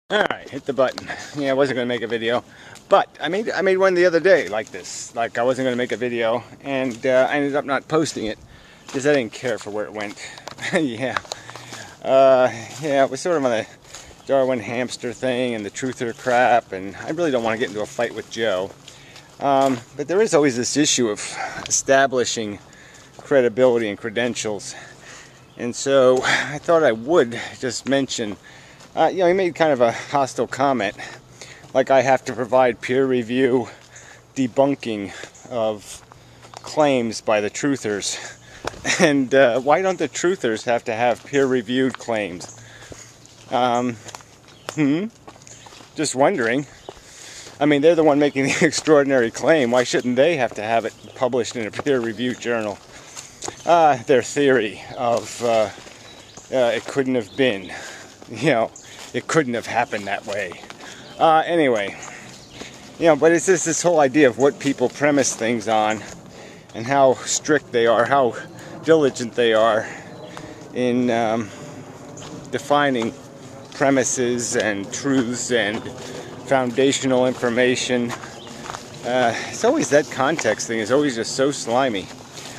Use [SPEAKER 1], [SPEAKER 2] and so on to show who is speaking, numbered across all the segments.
[SPEAKER 1] Alright, hit the button. Yeah, I wasn't going to make a video, but I made one the other day like this. Like I wasn't going to make a video, and I ended up not posting it because I didn't care for where it went. Yeah. Yeah, it was sort of on the Darwin hamster thing and the truther crap, and I really don't want to get into a fight with Joe. But there is always this issue of establishing credibility and credentials. And so I thought I would just mention, he made kind of a hostile comment, like I have to provide peer review debunking of claims by the truthers. And why don't the truthers have to have peer-reviewed claims? Just wondering. I mean, they're the one making the extraordinary claim. Why shouldn't they have to have it published in a peer-reviewed journal? Their theory of it couldn't have been, it couldn't have happened that way. Anyway, but it's just this whole idea of what people premise things on and how strict they are, how diligent they are in defining premises and truths and foundational information. It's always that context thing is always just so slimy.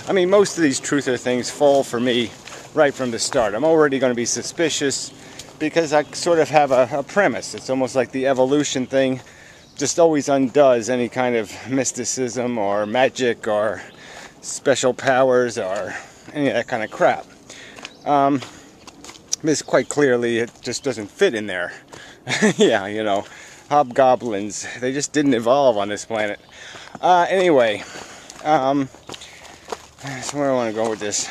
[SPEAKER 1] I mean, most of these truther things fall for me right from the start. I'm already going to be suspicious because I sort of have a premise. It's almost like the evolution thing just always undoes any kind of mysticism or magic or special powers or any of that kind of crap. This quite clearly, it just doesn't fit in there. Yeah, hobgoblins, they just didn't evolve on this planet. Anyway, so where do I want to go with this?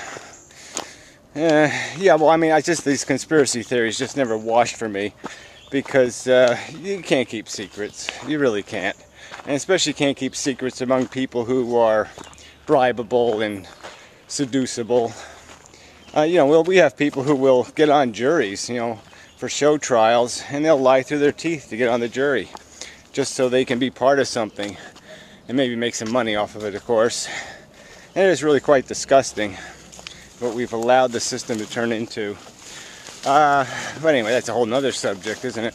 [SPEAKER 1] Yeah, well, I mean, these conspiracy theories just never washed for me because you can't keep secrets. You really can't. And especially can't keep secrets among people who are bribable and seducible. We have people who will get on juries, for show trials, and they'll lie through their teeth to get on the jury just so they can be part of something and maybe make some money off of it, of course. And it is really quite disgusting what we've allowed the system to turn into. But anyway, that's a whole nother subject, isn't it?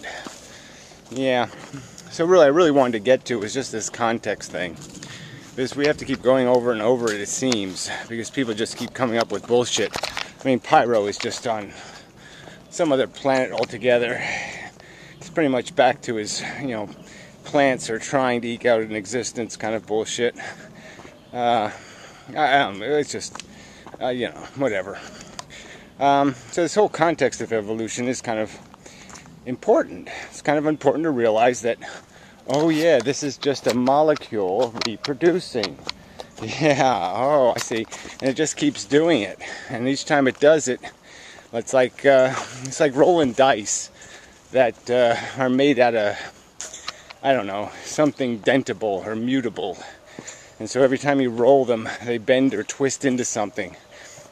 [SPEAKER 1] Yeah. So really, I really wanted to get to was just this context thing. Because we have to keep going over and over it seems. Because people just keep coming up with bullshit. I mean, Pyro is just on some other planet altogether. It's pretty much back to his, plants are trying to eke out an existence kind of bullshit. I don't know, it's just, whatever. So this whole context of evolution is kind of important. It's kind of important to realize that, oh yeah, this is just a molecule reproducing. Yeah, oh, I see. And it just keeps doing it. And each time it does it, it's like rolling dice that are made out of, I don't know, something dentable or mutable. And so every time you roll them, they bend or twist into something.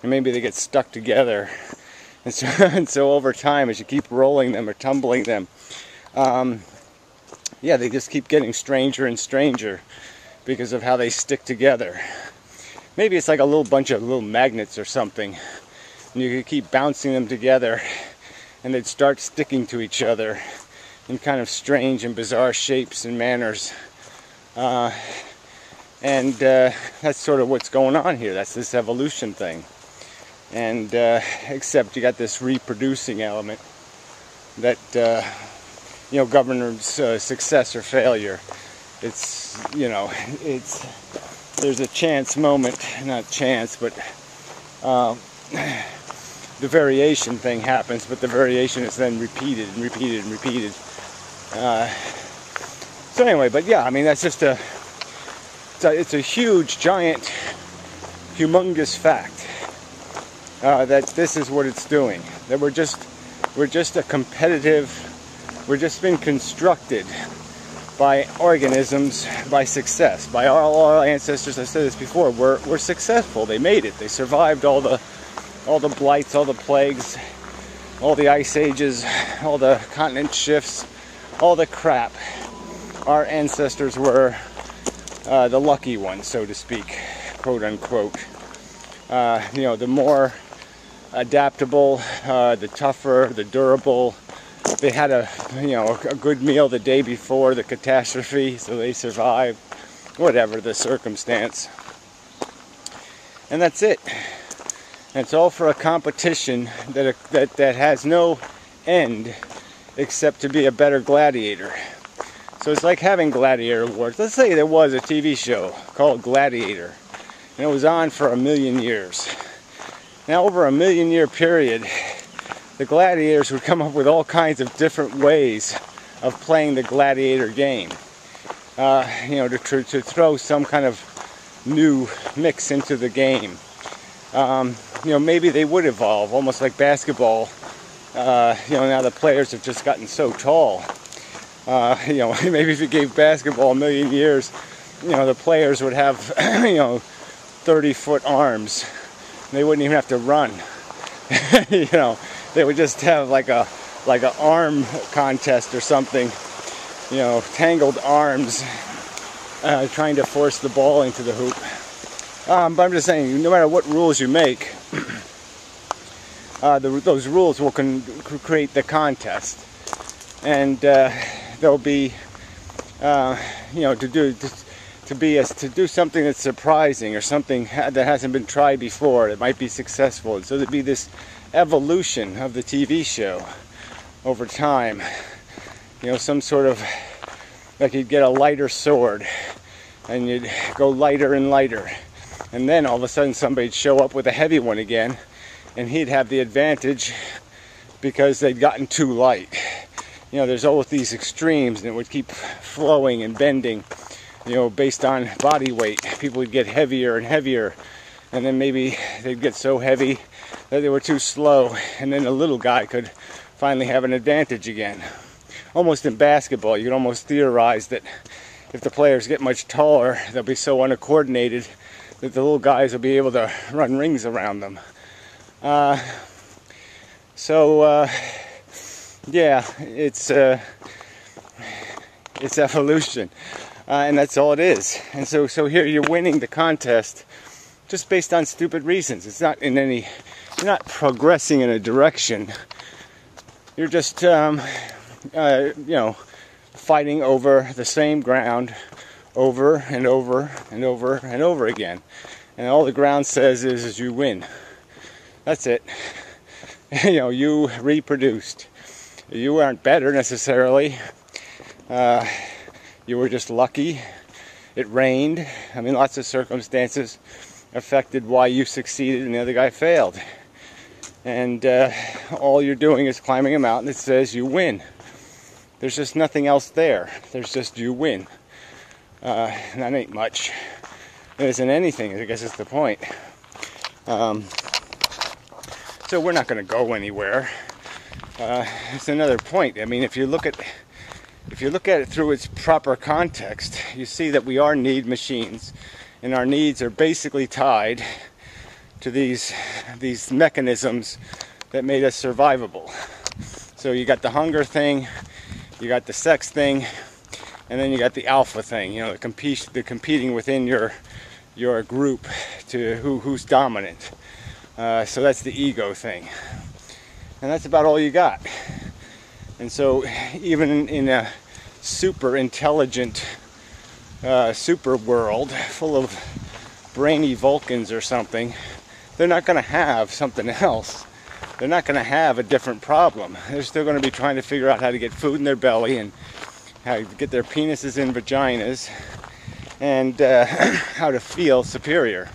[SPEAKER 1] And maybe they get stuck together. And so over time, as you keep rolling them or tumbling them, yeah, they just keep getting stranger and stranger because of how they stick together. Maybe it's like a little bunch of little magnets or something. And you could keep bouncing them together and they'd start sticking to each other in kind of strange and bizarre shapes and manners. And that's sort of what's going on here. That's this evolution thing. And except you got this reproducing element that governs success or failure. It's there's a chance moment, not chance, but the variation thing happens, but the variation is then repeated and repeated and repeated. So anyway, but yeah, I mean, that's just it's a huge, giant, humongous fact that this is what it's doing. That we're just a competitive, we're just been constructed by organisms, by success, by all our ancestors. I said this before. We're successful. They made it. They survived all the blights, all the plagues, all the ice ages, all the continent shifts, all the crap. Our ancestors were the lucky ones, so to speak, quote unquote. The more adaptable, the tougher, the durable, they had a good meal the day before the catastrophe, so they survived, whatever the circumstance. And that's it. And it's all for a competition that has no end except to be a better gladiator. So it's like having gladiator awards. Let's say there was a TV show called Gladiator, and it was on for 1,000,000 years. Now, over a 1,000,000-year period, the gladiators would come up with all kinds of different ways of playing the gladiator game. To throw some kind of new mix into the game. Maybe they would evolve, almost like basketball. Now the players have just gotten so tall. Maybe if you gave basketball 1,000,000 years, the players would have, 30-foot arms. They wouldn't even have to run. They would just have like a arm contest or something. Tangled arms, trying to force the ball into the hoop. But I'm just saying, no matter what rules you make, those rules will create the contest, and there'll be, to do something that's surprising or something that hasn't been tried before that might be successful. And so there'd be this evolution of the TV show over time. Some sort of, like you'd get a lighter sword and you'd go lighter and lighter, and then all of a sudden somebody'd show up with a heavy one again, and he'd have the advantage because they'd gotten too light. There's always these extremes, and it would keep flowing and bending, based on body weight. People would get heavier and heavier, and then maybe they'd get so heavy that they were too slow, and then the little guy could finally have an advantage again. Almost in basketball, you can almost theorize that if the players get much taller, they'll be so uncoordinated that the little guys will be able to run rings around them. Yeah, it's evolution, and that's all it is. And so here you're winning the contest just based on stupid reasons. It's not you're not progressing in a direction. You're just, fighting over the same ground over and over and over and over again. And all the ground says is you win. That's it. You reproduced. You aren't better necessarily. You were just lucky. It rained. Lots of circumstances affected why you succeeded and the other guy failed. And all you're doing is climbing a mountain that says you win. There's just nothing else there. There's just you win. And that ain't much. It isn't anything, I guess is the point. So we're not going to go anywhere. It's another point. If you look at it through its proper context, you see that we are need machines, and our needs are basically tied to these mechanisms that made us survivable. So you got the hunger thing, you got the sex thing, and then you got the alpha thing. The competing within your group to who's dominant. So that's the ego thing, and that's about all you got. And so even in a super intelligent super world full of brainy Vulcans or something, they're not going to have something else. They're not going to have a different problem. They're still going to be trying to figure out how to get food in their belly and how to get their penises in vaginas, and how to feel superior,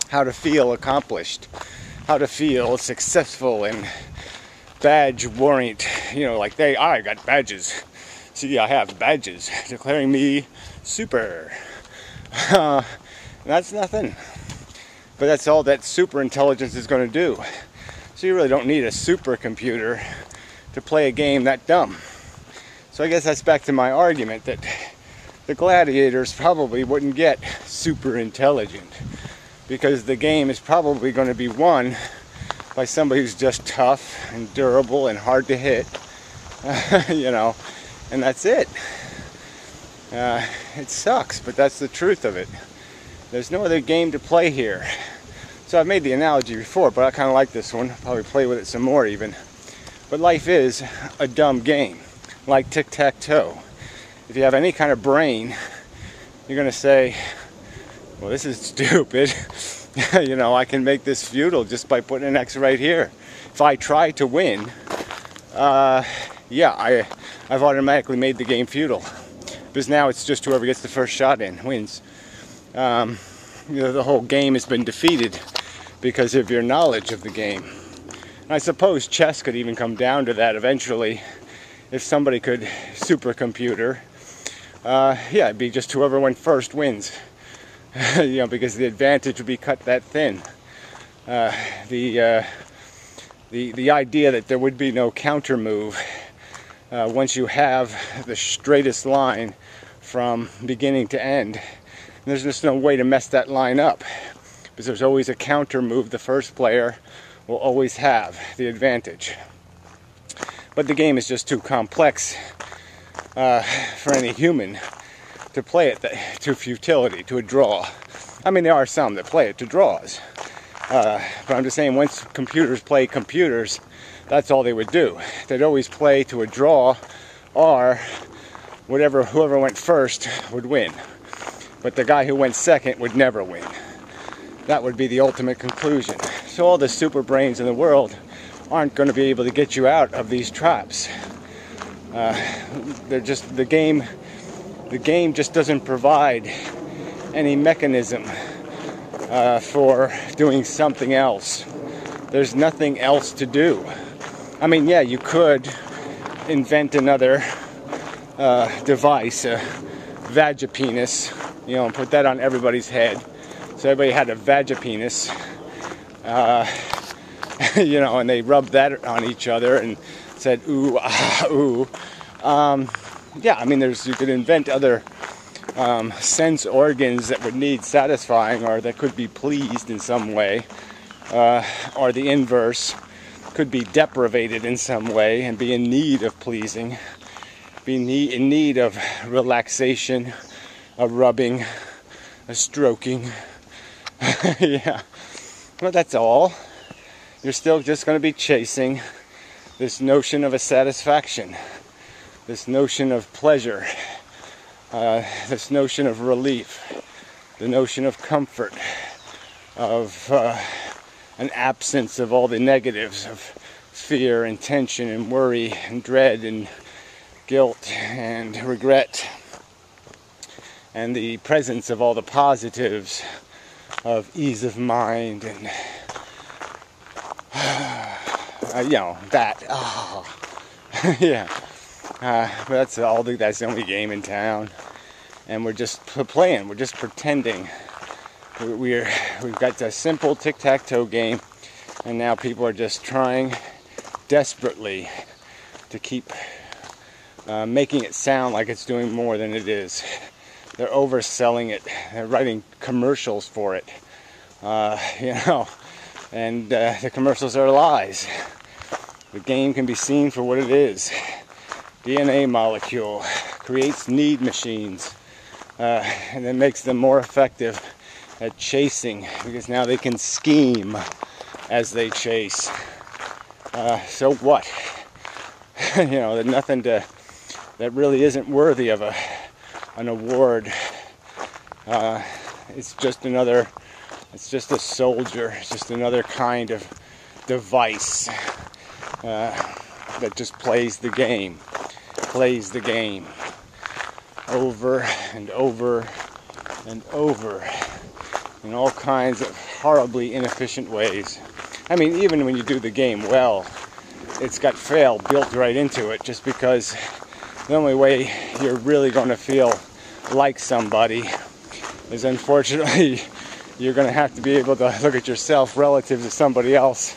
[SPEAKER 1] how to feel accomplished, how to feel successful and badge warrant. I got badges. See, I have badges declaring me super. That's nothing. But that's all that super intelligence is going to do. So you really don't need a supercomputer to play a game that dumb. So I guess that's back to my argument that the gladiators probably wouldn't get super intelligent, because the game is probably going to be won by somebody who's just tough and durable and hard to hit, and that's it. It sucks, but that's the truth of it. There's no other game to play here. So I've made the analogy before, but I kind of like this one. Probably play with it some more even. But life is a dumb game, like tic-tac-toe. If you have any kind of brain, you're going to say, well, this is stupid. You know, I can make this futile just by putting an X right here. If I try to win, yeah, I've automatically made the game futile. Because now it's just whoever gets the first shot in wins. You know, the whole game has been defeated because of your knowledge of the game. And I suppose chess could even come down to that eventually. If somebody could supercomputer, yeah, it'd be just whoever went first wins. You know, because the advantage would be cut that thin. The idea that there would be no counter move once you have the straightest line from beginning to end. There's just no way to mess that line up, because there's always a counter move. The first player will always have the advantage. But the game is just too complex for any human to play it to futility, to a draw. I mean, there are some that play it to draws. But I'm just saying, once computers play computers, that's all they would do. They'd always play to a draw, or whoever went first would win. But the guy who went second would never win. That would be the ultimate conclusion. So all the super brains in the world aren't going to be able to get you out of these traps. They're just, the game just doesn't provide any mechanism for doing something else. There's nothing else to do. I mean, yeah, you could invent another device, a vagipenis, you know, and put that on everybody's head. So everybody had a vagipenis, you know, and they rubbed that on each other and said, ooh, ah, ooh. Yeah, I mean, you could invent other sense organs that would need satisfying, or that could be pleased in some way, or the inverse, could be deprivated in some way and be in need of pleasing, be in need of relaxation, a rubbing, a stroking. Yeah, but that's all. You're still just going to be chasing this notion of a satisfaction, this notion of pleasure, this notion of relief, the notion of comfort, of an absence of all the negatives of fear and tension and worry and dread and guilt and regret, and the presence of all the positives of ease of mind and you know, that. Oh. Yeah. But that's the only game in town, and we're just playing. We're just pretending. We've got a simple tic-tac-toe game, and now people are just trying desperately to keep making it sound like it's doing more than it is. They're overselling it. They're writing commercials for it, you know, and the commercials are lies. The game can be seen for what it is. DNA molecule creates need machines, and then makes them more effective at chasing, because now they can scheme as they chase. So what? You know, there's nothing that really isn't worthy of an award. It's just a soldier. It's just another kind of device that just plays the game over and over and over in all kinds of horribly inefficient ways. I mean, even when you do the game well, it's got fail built right into it, just because the only way you're really going to feel like somebody is, unfortunately, you're going to have to be able to look at yourself relative to somebody else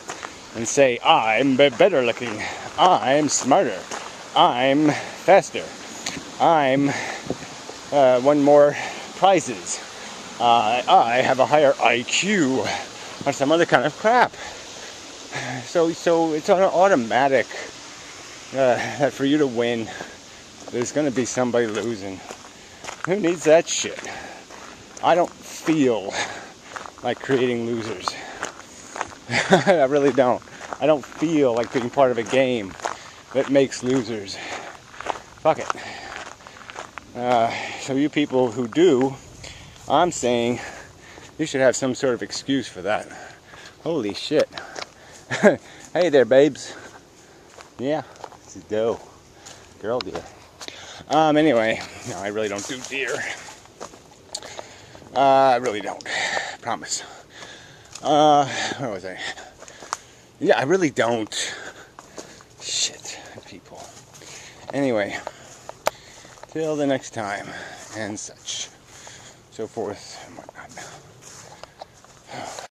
[SPEAKER 1] and say, I'm better looking, I'm smarter, I'm faster, I'm won more prizes, I have a higher IQ, or some other kind of crap. So it's an automatic that for you to win, there's going to be somebody losing. Who needs that shit? I don't feel like creating losers. I really don't. I don't feel like being part of a game that makes losers. Fuck it. So you people who do, I'm saying you should have some sort of excuse for that. Holy shit. Hey there, babes. Yeah, it's a doe. Girl deer. Anyway, no, I really don't do deer. I really don't. Promise. Where was I? Yeah, I really don't. Shit, people. Anyway, till the next time, and such, so forth, and whatnot.